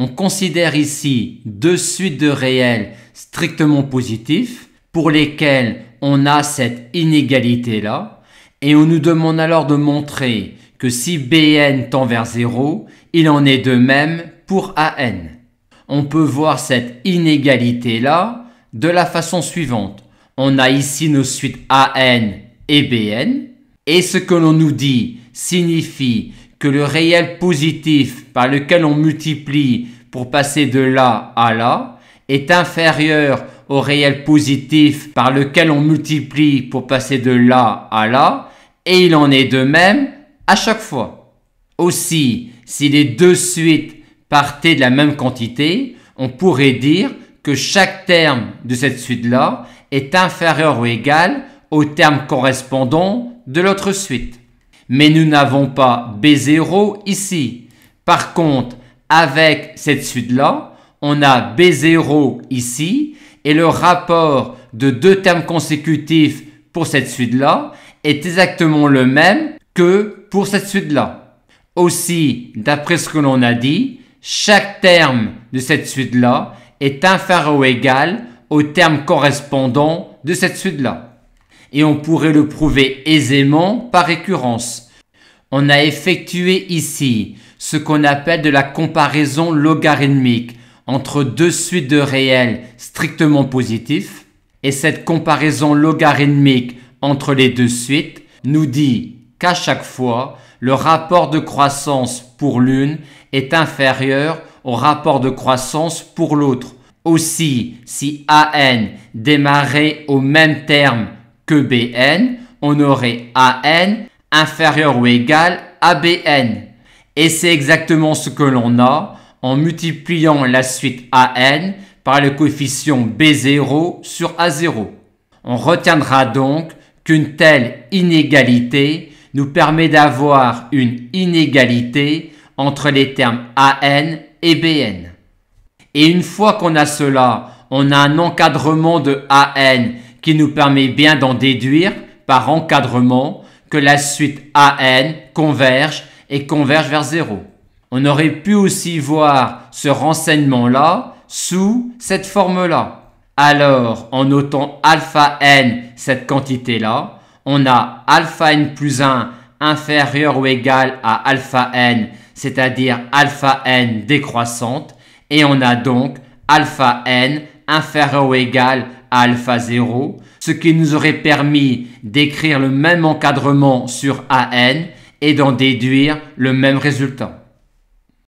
On considère ici deux suites de réels strictement positifs pour lesquels on a cette inégalité-là et on nous demande alors de montrer que si Bn tend vers 0, il en est de même pour An. On peut voir cette inégalité-là de la façon suivante. On a ici nos suites An et Bn et ce que l'on nous dit signifie que le réel positif par lequel on multiplie pour passer de là à là est inférieur au réel positif par lequel on multiplie pour passer de là à là, et il en est de même à chaque fois. Aussi, si les deux suites partaient de la même quantité, on pourrait dire que chaque terme de cette suite-là est inférieur ou égal au terme correspondant de l'autre suite. Mais nous n'avons pas B0 ici. Par contre, avec cette suite-là, on a B0 ici et le rapport de deux termes consécutifs pour cette suite-là est exactement le même que pour cette suite-là. Aussi, d'après ce que l'on a dit, chaque terme de cette suite-là est inférieur ou égal au terme correspondant de cette suite-là. Et on pourrait le prouver aisément par récurrence. On a effectué ici ce qu'on appelle de la comparaison logarithmique entre deux suites de réels strictement positifs, et cette comparaison logarithmique entre les deux suites nous dit qu'à chaque fois, le rapport de croissance pour l'une est inférieur au rapport de croissance pour l'autre. Aussi, si An démarrait au même terme que Bn, on aurait An inférieur ou égal à Bn. Et c'est exactement ce que l'on a en multipliant la suite An par le coefficient B0 sur A0. On retiendra donc qu'une telle inégalité nous permet d'avoir une inégalité entre les termes An et Bn. Et une fois qu'on a cela, on a un encadrement de An qui nous permet bien d'en déduire par encadrement que la suite An converge et converge vers 0. On aurait pu aussi voir ce renseignement-là sous cette forme-là. Alors, en notant alpha n, cette quantité-là, on a alpha n plus 1 inférieur ou égal à alpha n, c'est-à-dire alpha n décroissante, et on a donc alpha n inférieur ou égal à alpha 0, ce qui nous aurait permis d'écrire le même encadrement sur An et d'en déduire le même résultat.